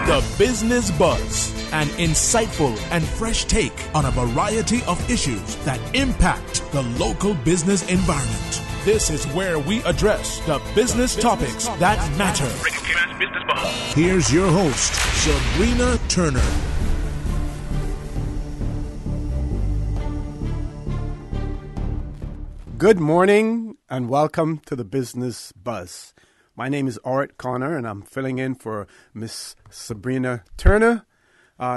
The Business Buzz, an insightful and fresh take on a variety of issues that impact the local business environment. This is where we address the business topics that matter. Here's your host, Sabrina Turner. Good morning and welcome to the Business Buzz. My name is Orrett Connor and I'm filling in for Miss Sabrina Turner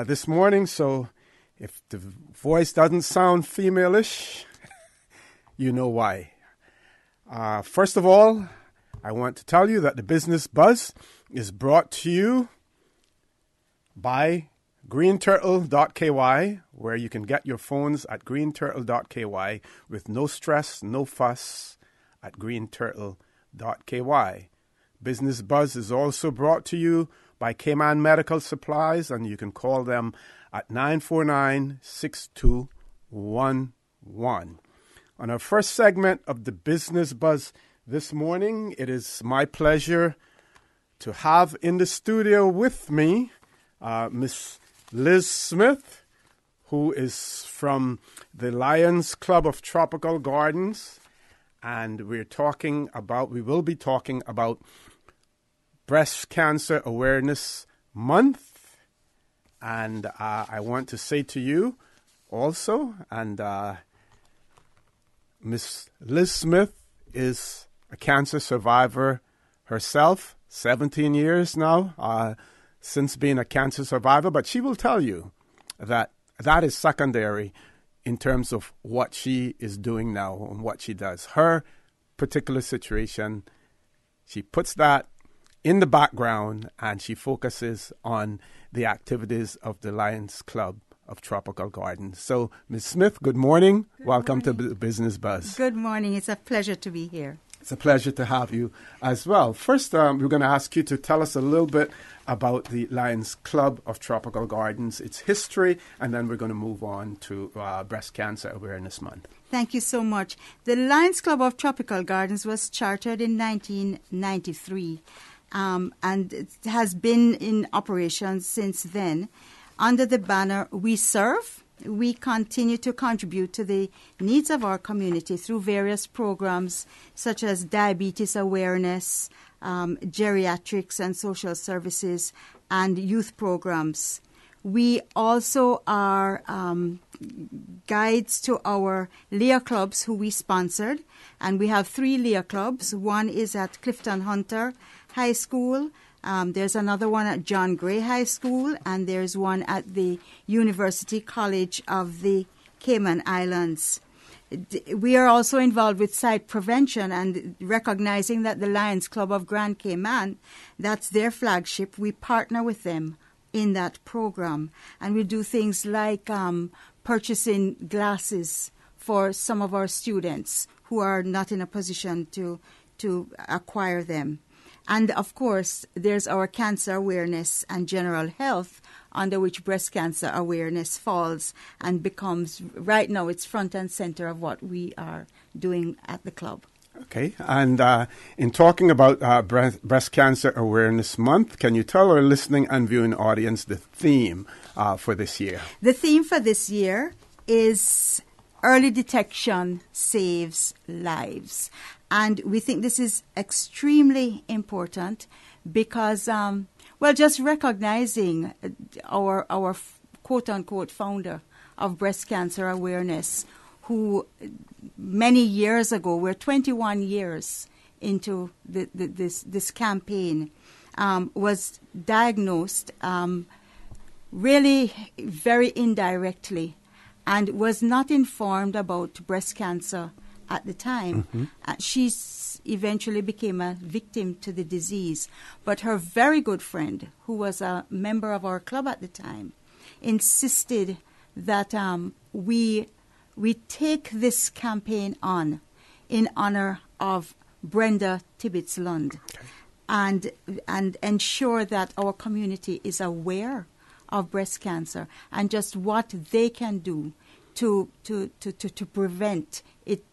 this morning. So if the voice doesn't sound female-ish, you know why. First of all, I want to tell you that the Business Buzz is brought to you by greenturtle.ky, where you can get your phones at greenturtle.ky with no stress, no fuss at greenturtle.ky. Business Buzz is also brought to you by Cayman Medical Supplies, and you can call them at 949-6211. On our first segment of the Business Buzz this morning, it is my pleasure to have in the studio with me Miss Liz Smith, who is from the Lions Club of Tropical Gardens, and we will be talking about Breast Cancer Awareness Month. And I want to say to you also, and Miss Liz Smith is a cancer survivor herself, 17 years now since being a cancer survivor, but she will tell you that that is secondary in terms of what she is doing now and what she does. Her particular situation, she puts that in the background and she focuses on the activities of the Lions Club of Tropical Gardens. So, Ms. Smith, good morning. Welcome to Business Buzz. Good morning. It's a pleasure to be here. It's a pleasure to have you as well. First, we're going to ask you to tell us a little bit about the Lions Club of Tropical Gardens, its history, and then we're going to move on to Breast Cancer Awareness Month. Thank you so much. The Lions Club of Tropical Gardens was chartered in 1993, and it has been in operation since then. Under the banner, We Serve, we continue to contribute to the needs of our community through various programs such as diabetes awareness, geriatrics and social services, and youth programs. We also are guides to our Leah clubs who we sponsored, and we have 3 Leah clubs. One is at Clifton Hunter High School. There's another one at John Gray High School, and there's one at the University College of the Cayman Islands. We are also involved with site prevention and recognizing that the Lions Club of Grand Cayman, that's their flagship, we partner with them in that program. And we do things like purchasing glasses for some of our students who are not in a position to acquire them. And, of course, there's our cancer awareness and general health, under which breast cancer awareness falls and becomes, right now, it's front and center of what we are doing at the club. Okay. And in talking about Breast Cancer Awareness Month, can you tell our listening and viewing audience the theme for this year? The theme for this year is Early Detection Saves Lives. And we think this is extremely important because, just recognizing our quote-unquote founder of breast cancer awareness, who many years ago, we're 21 years into this campaign, was diagnosed really very indirectly and was not informed about breast cancer at the time. Mm-hmm. She eventually became a victim to the disease. But her very good friend, who was a member of our club at the time, insisted that we take this campaign on in honor of Brenda Tibbets-Lund, okay, and ensure that our community is aware of breast cancer and just what they can do to prevent it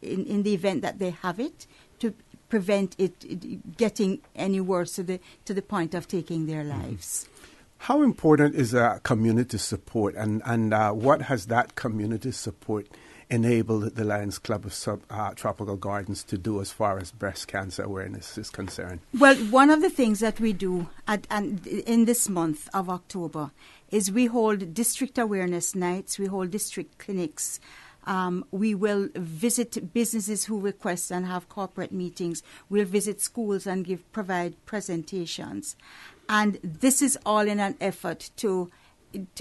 in the event that they have it, to prevent it getting any worse to the point of taking their lives. How important is community support, and what has that community support enabled the Lions Club of Tropical Gardens to do as far as breast cancer awareness is concerned? Well, one of the things that we do in this month of October is we hold district awareness nights, we hold district clinics. We will visit businesses who request and have corporate meetings. We'll visit schools and provide presentations. And this is all in an effort to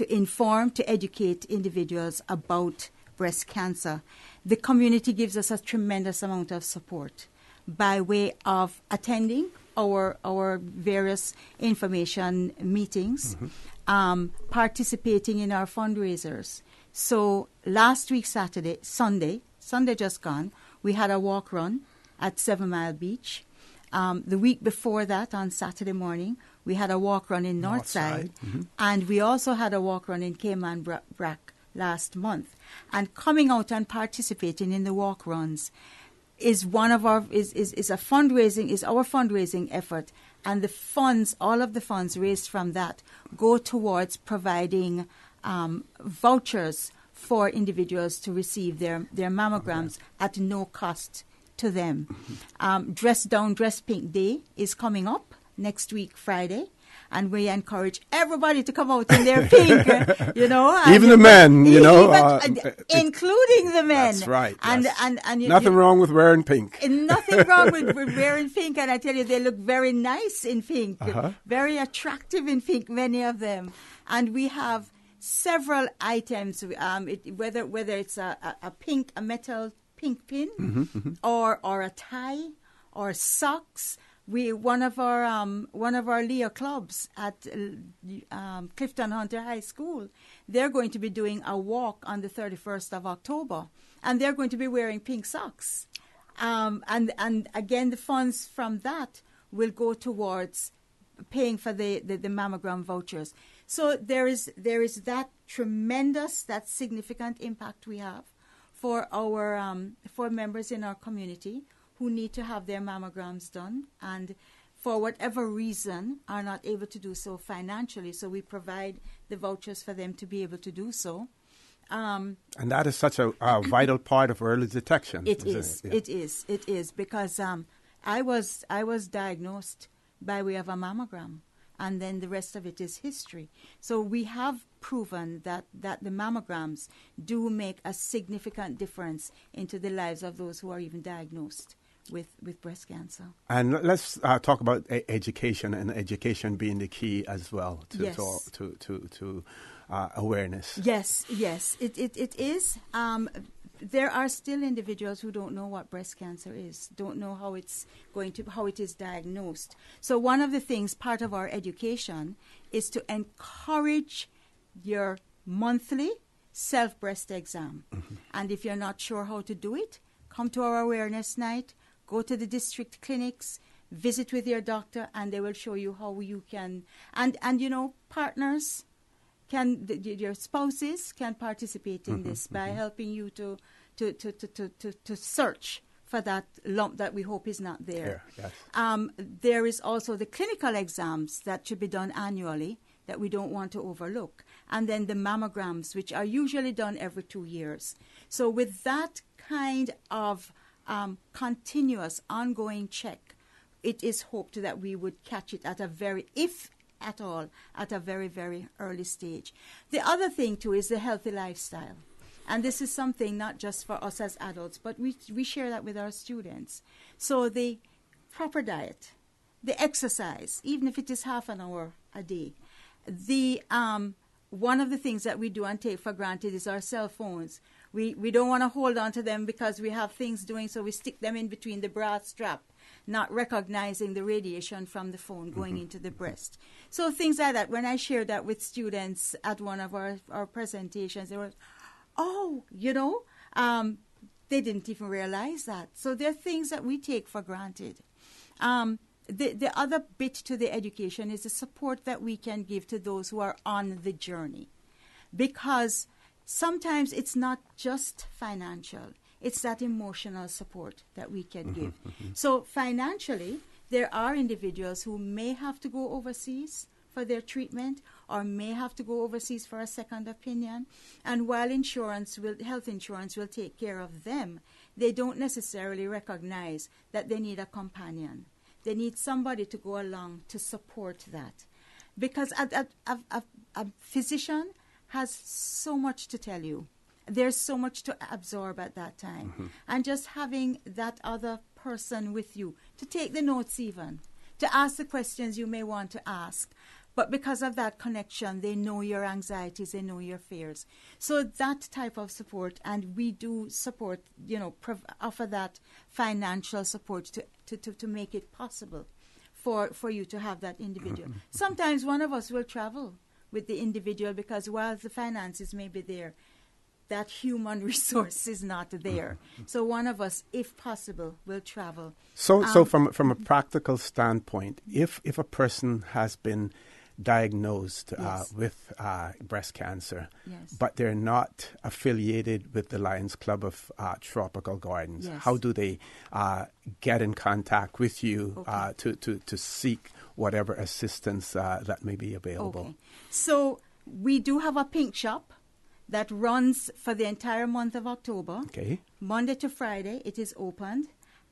inform, to educate individuals about breast cancer. The community gives us a tremendous amount of support by way of attending our various information meetings, participating in our fundraisers. So last week, Sunday just gone, we had a walk run at 7 Mile Beach. The week before that, on Saturday morning, we had a walk run in Northside. And we also had a walk run in Cayman Brack last month. And coming out and participating in the walk runs is one of our is our fundraising effort. And the funds, all of the funds raised from that, go towards providing vouchers for individuals to receive their mammograms at no cost to them. Dress Down, Dress Pink Day is coming up next week, Friday, and we encourage everybody to come out in their pink, even the men, including the men. That's right. And yes. and nothing wrong with wearing pink. Nothing wrong with wearing pink, and I tell you, they look very nice in pink, very attractive in pink, many of them. And we have several items, whether it's a metal pink pin, or a tie, or socks. One of our Leo clubs at Clifton Hunter High School, they're going to be doing a walk on the 31st of October, and they're going to be wearing pink socks. And again, the funds from that will go towards paying for the mammogram vouchers. So there is that significant impact we have for our for members in our community who need to have their mammograms done and for whatever reason are not able to do so financially. So we provide the vouchers for them to be able to do so. And that is such a vital part of early detection. It is because I was diagnosed by way of a mammogram, and then the rest of it is history. So we have proven that the mammograms do make a significant difference into the lives of those who are even diagnosed with breast cancer. And let's talk about education, and education being the key as well to awareness. Yes, it is. There are still individuals who don't know what breast cancer is, don't know how it is diagnosed. So one of the things, part of our education, is to encourage your monthly self-breast exam. And if you're not sure how to do it, come to our awareness night, go to the district clinics, visit with your doctor, and they will show you how you can. And partners your spouses can participate in this by helping you to search for that lump that we hope is not there. Yes. There is also the clinical exams that should be done annually that we don't want to overlook. And then the mammograms, which are usually done every 2 years. So with that kind of continuous, ongoing check, it is hoped that we would catch it at a very, if at all, at a very, very early stage. The other thing, too, is the healthy lifestyle. And this is something not just for us as adults, but we share that with our students. So the proper diet, the exercise, even if it is half an hour a day. One of the things that we do and take for granted is our cell phones. We don't want to hold on to them because we have things doing, so we stick them in between the bra strap, not recognizing the radiation from the phone going into the breast. So things like that. When I shared that with students at one of our presentations, they were, they didn't even realize that. So there are things that we take for granted. The other bit to the education is the support that we can give to those who are on the journey. Because sometimes it's not just financial. It's that emotional support that we can give. So financially, there are individuals who may have to go overseas for their treatment or may have to go overseas for a second opinion. And while health insurance will take care of them, they don't necessarily recognize that they need a companion. They need somebody to go along to support that. Because a physician has so much to tell you. There's so much to absorb at that time. Mm-hmm. And just having that other person with you to take the notes even, to ask the questions you may want to ask. But because of that connection, they know your anxieties, they know your fears. So that type of support, and we do support, offer that financial support to make it possible for you to have that individual. Sometimes one of us will travel with the individual because while the finances may be there, that human resource is not there. So one of us, if possible, will travel. So from a practical standpoint, if a person has been diagnosed with breast cancer, but they're not affiliated with the Lions Club of Tropical Gardens, how do they get in contact with you to seek whatever assistance that may be available? Okay. So we do have a pink shop that runs for the entire month of October. Okay. Monday to Friday, it is opened,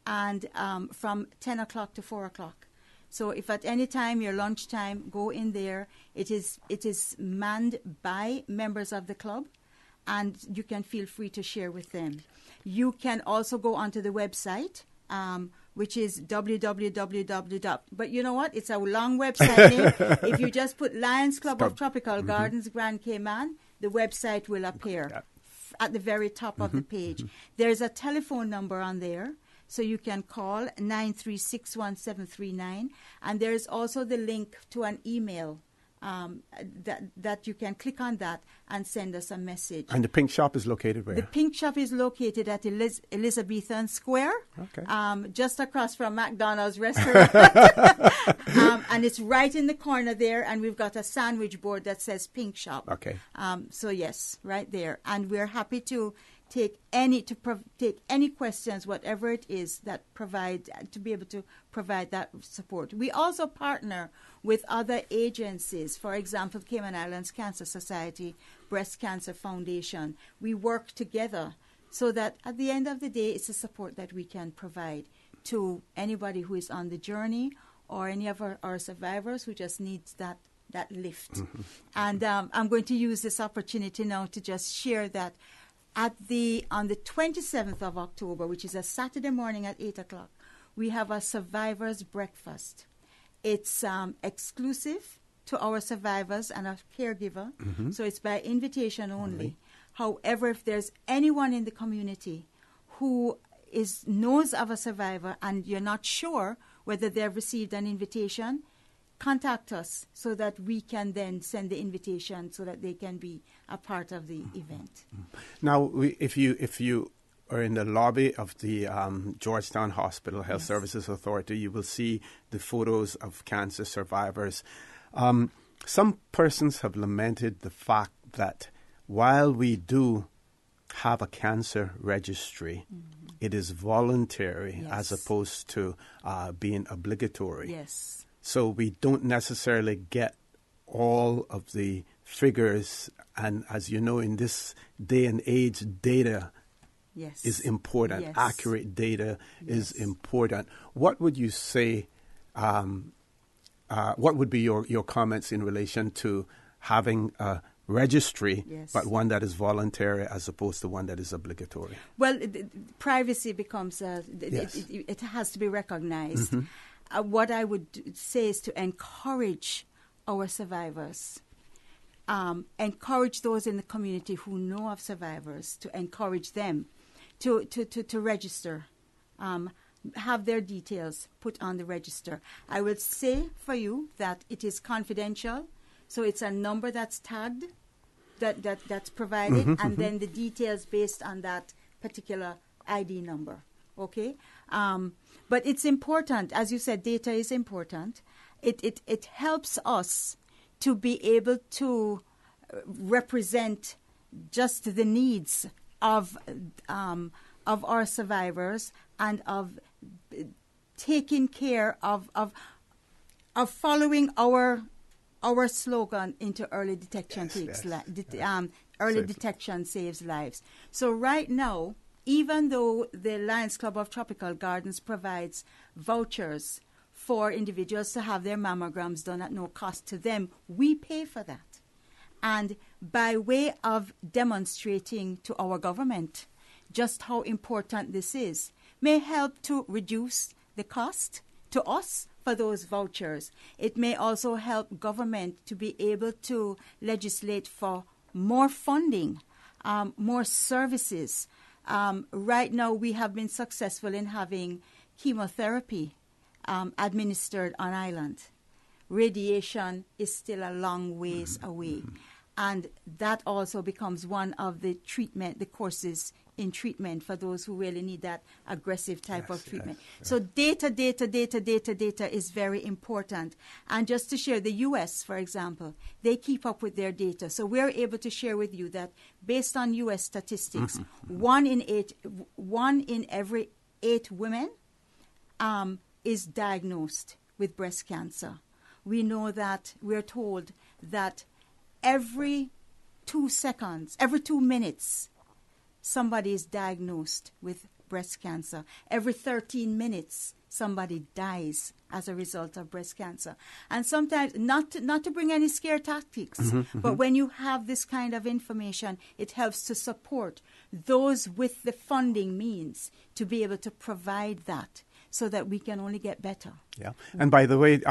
and from 10 o'clock to 4 o'clock. So if at any time, your lunchtime, go in there. It is manned by members of the club, and you can feel free to share with them. You can also go onto the website, which is www. But you know what? It's a long website name. If you just put Lions Club of Tropical Gardens, Grand Cayman, the website will appear at the very top of the page. There's a telephone number on there, so you can call 9361739, and there's also the link to an email that you can click on that and send us a message. And the pink shop is located where? The pink shop is located at Elizabethan Square, just across from McDonald's restaurant. And it's right in the corner there, and we've got a sandwich board that says pink shop. Okay. So yes, right there. And we're happy to take any questions, whatever it is, to be able to provide that support. We also partner with other agencies, for example, Cayman Islands Cancer Society, Breast Cancer Foundation. We work together so that at the end of the day, it's a support that we can provide to anybody who is on the journey or any of our survivors who just needs that lift. And I'm going to use this opportunity now to just share that on the 27th of October, which is a Saturday morning at 8 o'clock, we have a survivors breakfast. It's exclusive to our survivors and our caregiver, so it's by invitation only. However, if there's anyone in the community who knows of a survivor and you're not sure whether they've received an invitation, contact us so that we can then send the invitation so that they can be a part of the event. Now, if you are in the lobby of the Georgetown Hospital Health Services Authority, you will see the photos of cancer survivors. Some persons have lamented the fact that while we do have a cancer registry, it is voluntary as opposed to being obligatory. Yes. So we don't necessarily get all of the figures, and as you know, in this day and age, data is important. Yes. Accurate data is important. What would you say, what would be your comments in relation to having a registry, but one that is voluntary as opposed to one that is obligatory? Well, privacy becomes, it has to be recognized. What I would say is to encourage our survivors, encourage those in the community who know of survivors, to encourage them to register, have their details put on the register. I would say for you that it is confidential, so it's a number that's tagged, that's provided, and then the details based on that particular ID number. Okay? But it's important, as you said, data is important. It helps us to be able to represent just the needs of our survivors and of taking care of following our our slogan into early detection early Saves detection saves lives. So right now, even though the Lions Club of Tropical Gardens provides vouchers for individuals to have their mammograms done at no cost to them, we pay for that. And by way of demonstrating to our government just how important this is, may help to reduce the cost to us for those vouchers. It may also help government to be able to legislate for more funding, more services. Right now, we have been successful in having chemotherapy administered on island. Radiation is still a long ways away. And that also becomes one of the courses in treatment for those who really need that aggressive type of treatment. Yes. So data is very important. And just to share, the U.S., for example, they keep up with their data. So we're able to share with you that based on U.S. statistics, one in every 8 women is diagnosed with breast cancer. We know that we're told that every 2 minutes, somebody is diagnosed with breast cancer. Every 13 minutes, somebody dies as a result of breast cancer. And sometimes, not to bring any scare tactics, but when you have this kind of information, it helps to support those with the funding means to be able to provide that so that we can only get better. Yeah. And by the way,